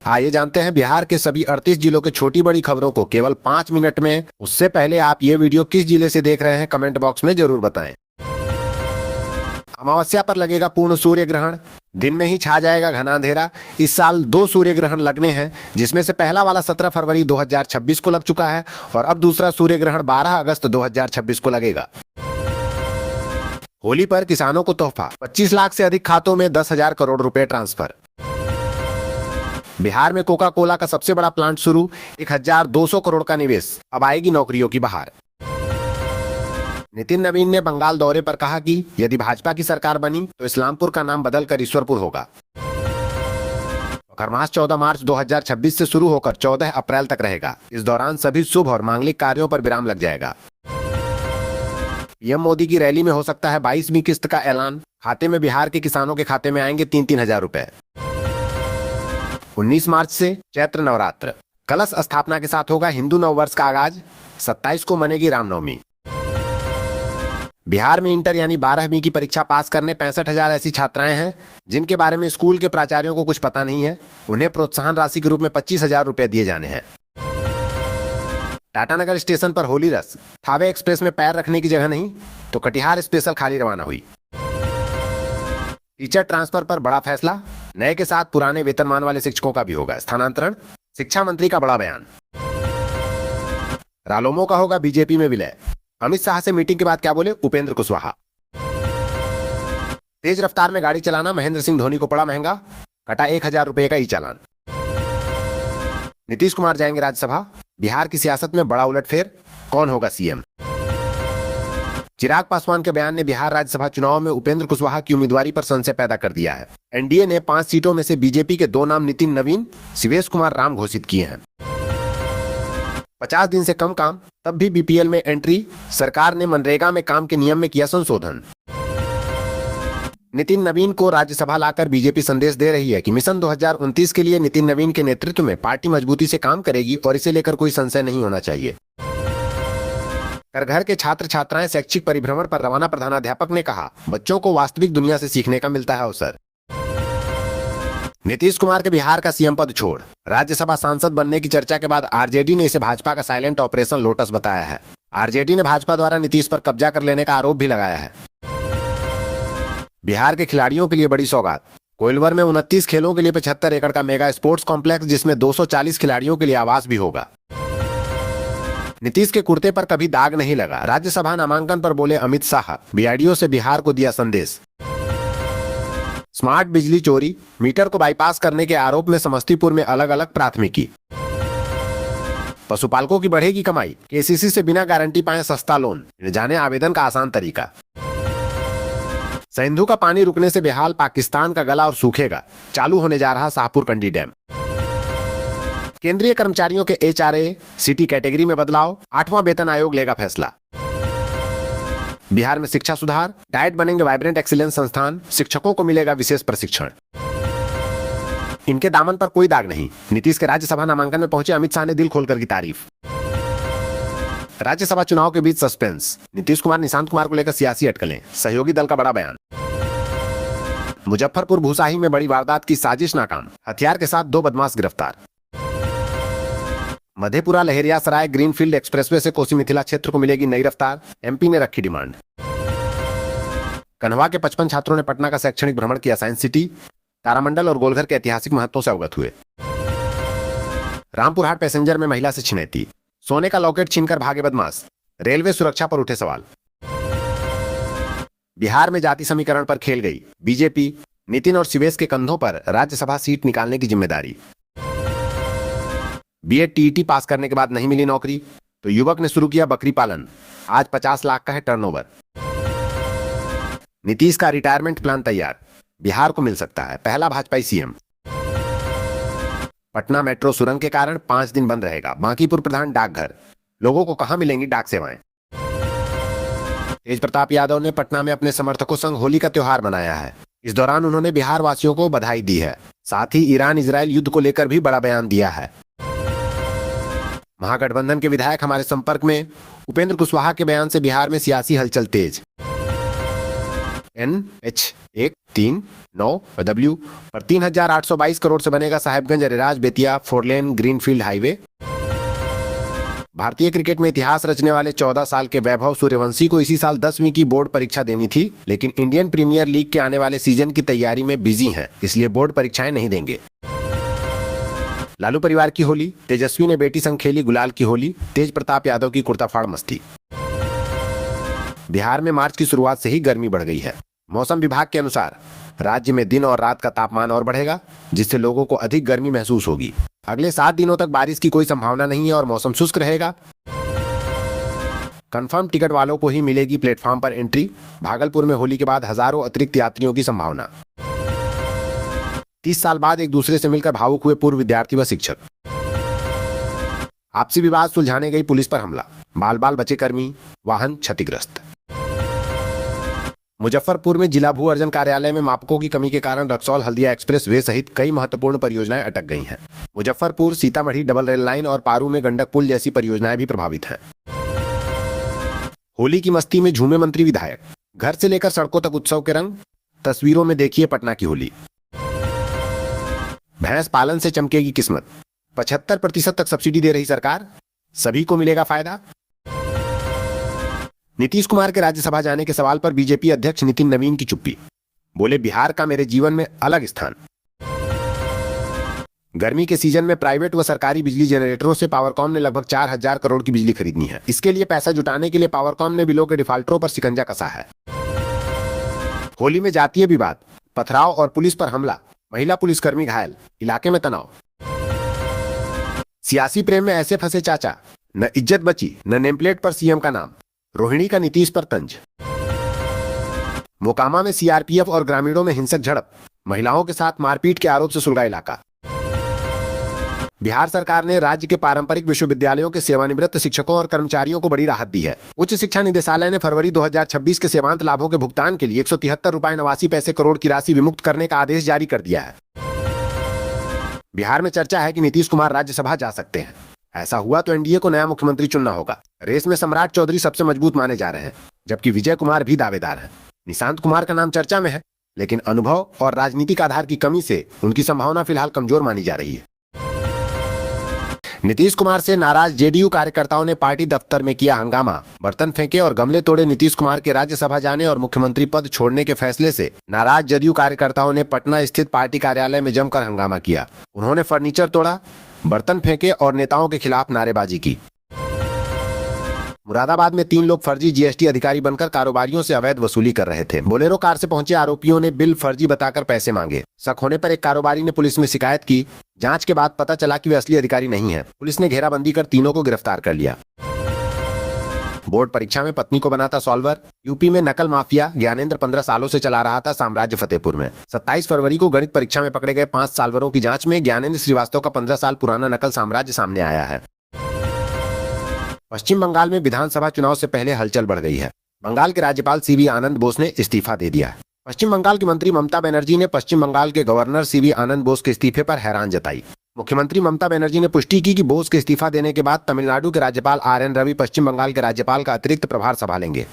आइए जानते हैं बिहार के सभी 38 जिलों के छोटी बड़ी खबरों को केवल 5 मिनट में। उससे पहले आप ये वीडियो किस जिले से देख रहे हैं कमेंट बॉक्स में जरूर बताएं। अमावस्या पर लगेगा पूर्ण सूर्य ग्रहण, दिन में ही छा जाएगा घना अंधेरा। इस साल 2 सूर्य ग्रहण लगने हैं, जिसमें से पहला वाला 17 फरवरी 2026 को लग चुका है और अब दूसरा सूर्य ग्रहण 12 अगस्त 2026 को लगेगा। होली पर किसानों को तोहफा, 25 लाख से अधिक खातों में 10,000 करोड़ रुपए ट्रांसफर। बिहार में कोका कोला का सबसे बड़ा प्लांट शुरू, 1,200 करोड़ का निवेश, अब आएगी नौकरियों की बहार। नितिन नवीन ने बंगाल दौरे पर कहा कि यदि भाजपा की सरकार बनी तो इस्लामपुर का नाम बदलकर ईश्वरपुर होगा। खरमास 14 मार्च 2026 से शुरू होकर 14 अप्रैल तक रहेगा। इस दौरान सभी शुभ और मांगलिक कार्यों पर विराम लग जाएगा। पीएम मोदी की रैली में हो सकता है 22वीं किस्त का ऐलान। खाते में बिहार के किसानों के खाते में आएंगे 3-3 हजार रुपए। 19 मार्च से चैत्र नवरात्र, कलश स्थापना के साथ होगा हिंदू नववर्ष का आगाज। 27 को मनेगी रामनवमी। बिहार में इंटर यानी 12वीं की परीक्षा पास करने 65,000 ऐसी छात्राएं हैं जिनके बारे में स्कूल के प्राचार्यों को कुछ पता नहीं है। उन्हें प्रोत्साहन राशि के रूप में 25,000 रुपए दिए जाने हैं। टाटानगर स्टेशन पर होली रस, थावे एक्सप्रेस में पैर रखने की जगह नहीं तो कटिहार स्पेशल खाली रवाना हुई। टीचर ट्रांसफर पर बड़ा फैसला, नए के साथ पुराने वेतनमान वाले शिक्षकों का भी होगा स्थानांतरण। शिक्षा मंत्री का बड़ा बयान। रालोमो का होगा बीजेपी में विलय, अमित शाह से मीटिंग के बाद क्या बोले उपेंद्र कुशवाहा। तेज रफ्तार में गाड़ी चलाना महेंद्र सिंह धोनी को पड़ा महंगा, कटा 1,000 रुपए का ई चालान। नीतीश कुमार जाएंगे राज्यसभा, बिहार की सियासत में बड़ा उलटफेर, कौन होगा सीएम। चिराग पासवान के बयान ने बिहार राज्यसभा चुनाव में उपेंद्र कुशवाहा की उम्मीदवारी पर संशय पैदा कर दिया है। एनडीए ने 5 सीटों में से बीजेपी के 2 नाम नितिन नवीन, शिवेश कुमार राम घोषित किए हैं। 50 दिन से कम काम, तब भी बीपीएल में एंट्री, सरकार ने मनरेगा में काम के नियम में किया संशोधन। नितिन नवीन को राज्यसभा लाकर बीजेपी संदेश दे रही है कि मिशन 2029 के लिए नितिन नवीन के नेतृत्व में पार्टी मजबूती से काम करेगी और इसे लेकर कोई संशय नहीं होना चाहिए। घर के छात्र छात्राएं शैक्षिक परिभ्रमण पर रवाना, प्रधानाध्यापक ने कहा बच्चों को वास्तविक दुनिया से सीखने का मिलता है अवसर। नीतीश कुमार के बिहार का सीएम पद छोड़, राज्यसभा सांसद बनने की चर्चा के बाद आरजेडी ने इसे भाजपा का साइलेंट ऑपरेशन लोटस बताया है। आरजेडी ने भाजपा द्वारा नीतीश पर कब्जा कर लेने का आरोप भी लगाया है। बिहार के खिलाड़ियों के लिए बड़ी सौगात, कोइलवर में 29 खेलों के लिए 75 एकड़ का मेगा स्पोर्ट्स कॉम्प्लेक्स, जिसमें 240 खिलाड़ियों के लिए आवास भी होगा। नीतीश के कुर्ते पर कभी दाग नहीं लगा, राज्यसभा नामांकन पर बोले अमित शाह, बीआरडीओ से बिहार को दिया संदेश। स्मार्ट बिजली चोरी, मीटर को बाईपास करने के आरोप में समस्तीपुर में अलग अलग प्राथमिकी। पशुपालकों की बढ़ेगी कमाई, केसीसी से बिना गारंटी पाए सस्ता लोन, जाने आवेदन का आसान तरीका। सिंधु का पानी रुकने से बेहाल पाकिस्तान का गला और सूखेगा, चालू होने जा रहा शाहपुर कंडी डैम। केंद्रीय कर्मचारियों के एचआरए सिटी कैटेगरी में बदलाव, 8वां वेतन आयोग लेगा फैसला। बिहार में शिक्षा सुधार, डाइट बनेंगे वाइब्रेंट एक्सीलेंस संस्थान, शिक्षकों को मिलेगा विशेष प्रशिक्षण। इनके दामन पर कोई दाग नहीं, नीतीश के राज्यसभा नामांकन में पहुंचे अमित शाह ने दिल खोलकर की तारीफ। राज्यसभा चुनाव के बीच सस्पेंस, नीतीश कुमार निशांत कुमार को लेकर सियासी अटकलें, सहयोगी दल का बड़ा बयान। मुजफ्फरपुर भूसाही में बड़ी वारदात की साजिश नाकाम, हथियार के साथ 2 बदमाश गिरफ्तार। मधेपुरा लहेरियासराय ग्रीनफील्ड एक्सप्रेसवे से कोसी मिथिला क्षेत्र को मिलेगी नई रफ्तार, एमपी ने रखी डिमांड। कन्हवा के 55 छात्रों ने पटना का शैक्षणिक भ्रमण किया, साइंस सिटी, तारामंडल और गोलघर के ऐतिहासिक महत्वों से अवगत हुए। रामपुर हाट पैसेंजर में महिला से छिनैती, सोने का लॉकेट छीनकर भागे बदमाश, रेलवे सुरक्षा पर उठे सवाल। बिहार में जाति समीकरण पर खेल गई बीजेपी, नितिन और शिवेश के कंधों पर राज्यसभा सीट निकालने की जिम्मेदारी। बीएड टीईटी पास करने के बाद नहीं मिली नौकरी तो युवक ने शुरू किया बकरी पालन, आज 50 लाख का है टर्नओवर। नीतीश का रिटायरमेंट प्लान तैयार, बिहार को मिल सकता है पहला भाजपाई सीएम। पटना मेट्रो सुरंग के कारण 5 दिन बंद रहेगा, बांकीपुर प्रधान डाकघर, लोगों को कहां मिलेंगी डाक सेवाएं। तेज प्रताप यादव ने पटना में अपने समर्थकों संग होली का त्योहार मनाया है। इस दौरान उन्होंने बिहार वासियों को बधाई दी है, साथ ही ईरान इजरायल युद्ध को लेकर भी बड़ा बयान दिया है। महागठबंधन के विधायक हमारे संपर्क में, उपेंद्र कुशवाहा के बयान से बिहार में सियासी हलचल तेज। NH139W पर 3,822 करोड़ से बनेगा Sahibganj Areraj Bettiah 4 lane greenfield highway. भारतीय क्रिकेट में इतिहास रचने वाले 14 साल के वैभव सूर्यवंशी को इसी साल 10वीं की बोर्ड परीक्षा देनी थी, लेकिन इंडियन प्रीमियर लीग के आने वाले सीजन की तैयारी में बिजी हैं, इसलिए बोर्ड परीक्षाएं नहीं देंगे। लालू परिवार की होली, तेजस्वी ने बेटी संग खेली गुलाल की होली, तेज प्रताप यादव की कुर्ता फाड़ मस्ती। बिहार में मार्च की शुरुआत से ही गर्मी बढ़ गई है। मौसम विभाग के अनुसार राज्य में दिन और रात का तापमान और बढ़ेगा, जिससे लोगों को अधिक गर्मी महसूस होगी। अगले 7 दिनों तक बारिश की कोई संभावना नहीं है और मौसम शुष्क रहेगा। कंफर्म टिकट वालों को ही मिलेगी प्लेटफॉर्म पर एंट्री। भागलपुर में होली के बाद हजारों अतिरिक्त यात्रियों की संभावना। 30 साल बाद एक दूसरे से मिलकर भावुक हुए पूर्व विद्यार्थी व शिक्षक। आपसी विवाद सुलझाने गई पुलिस पर हमला, बाल बाल बचे कर्मी, वाहन क्षतिग्रस्त। मुजफ्फरपुर में जिला भू अर्जन कार्यालय में मापकों की कमी के कारण रक्सौल हल्दिया एक्सप्रेस वे सहित कई महत्वपूर्ण परियोजनाएं अटक गई हैं। Muzaffarpur Sitamarhi double rail line और पारू में गंडक पुल जैसी परियोजनाएं भी प्रभावित हैं। होली की मस्ती में झूमे मंत्री विधायक, घर से लेकर सड़कों तक उत्सव के रंग। तस्वीरों में देखिए पटना की होली। भैंस पालन से चमकेगी किस्मत, 75% तक सब्सिडी दे रही सरकार, सभी को मिलेगा फायदा। नीतीश कुमार के राज्यसभा जाने के सवाल पर बीजेपी अध्यक्ष नितिन नवीन की चुप्पी, बोले बिहार का मेरे जीवन में अलग स्थान। गर्मी के सीजन में प्राइवेट व सरकारी बिजली जनरेटरों से पावरकॉम ने लगभग 4,000 करोड़ की बिजली खरीदनी है। इसके लिए पैसा जुटाने के लिए पावरकॉम ने बिलों के डिफाल्टरों पर शिकंजा कसा है। होली में जातीय विवाद, पथराव और पुलिस पर हमला, महिला पुलिसकर्मी घायल, इलाके में तनाव। सियासी प्रेम में ऐसे फंसे चाचा, न इज्जत बची न नेमप्लेट पर सीएम का नाम। रोहिणी का नीतीश पर तंज। मोकामा में सीआरपीएफ और ग्रामीणों में हिंसक झड़प, महिलाओं के साथ मारपीट के आरोप से सुलगा इलाका। बिहार सरकार ने राज्य के पारंपरिक विश्वविद्यालयों के सेवानिवृत्त शिक्षकों और कर्मचारियों को बड़ी राहत दी है। उच्च शिक्षा निदेशालय ने फरवरी 2026 के सेवांत लाभों के भुगतान के लिए 173 रुपए 89 पैसे करोड़ की राशि विमुक्त करने का आदेश जारी कर दिया है। बिहार में चर्चा है कि नीतीश कुमार राज्यसभा जा सकते हैं। ऐसा हुआ तो एनडीए को नया मुख्यमंत्री चुनना होगा। रेस में सम्राट चौधरी सबसे मजबूत माने जा रहे हैं, जबकि विजय कुमार भी दावेदार हैं। निशांत कुमार का नाम चर्चा में है, लेकिन अनुभव और राजनीतिक आधार की कमी से उनकी संभावना फिलहाल कमजोर मानी जा रही है। नीतीश कुमार से नाराज जेडीयू कार्यकर्ताओं ने पार्टी दफ्तर में किया हंगामा, बर्तन फेंके और गमले तोड़े। नीतीश कुमार के राज्यसभा जाने और मुख्यमंत्री पद छोड़ने के फैसले से नाराज जदयू कार्यकर्ताओं ने पटना स्थित पार्टी कार्यालय में जमकर हंगामा किया। उन्होंने फर्नीचर तोड़ा, बर्तन फेंके और नेताओं के खिलाफ नारेबाजी की। मुरादाबाद में 3 लोग फर्जी जीएसटी अधिकारी बनकर कारोबारियों से अवैध वसूली कर रहे थे। बोलेरो कार से पहुंचे आरोपियों ने बिल फर्जी बताकर पैसे मांगे। शक होने पर एक कारोबारी ने पुलिस में शिकायत की। जांच के बाद पता चला कि वे असली अधिकारी नहीं हैं। पुलिस ने घेराबंदी कर तीनों को गिरफ्तार कर लिया। बोर्ड परीक्षा में पत्नी को बनाता सॉल्वर। यूपी में नकल माफिया ज्ञानेंद्र 15 सालों से चला रहा था साम्राज्य फतेहपुर में। 27 फरवरी को गणित परीक्षा में पकड़े गए 5 साल्वरों की जांच में ज्ञानेंद्र श्रीवास्तव का 15 साल पुराना नकल साम्राज्य सामने आया है। पश्चिम बंगाल में विधानसभा चुनाव से पहले हलचल बढ़ गई है। बंगाल के राज्यपाल सीवी आनंद बोस ने इस्तीफा दे दिया। पश्चिम बंगाल की मंत्री ममता बनर्जी ने पश्चिम बंगाल के गवर्नर सीवी आनंद बोस के इस्तीफे पर हैरान जताई। मुख्यमंत्री ममता बनर्जी ने पुष्टि की कि बोस के इस्तीफा देने के बाद तमिलनाडु के राज्यपाल आर एन रवि पश्चिम बंगाल के राज्यपाल का अतिरिक्त प्रभार संभालेंगे।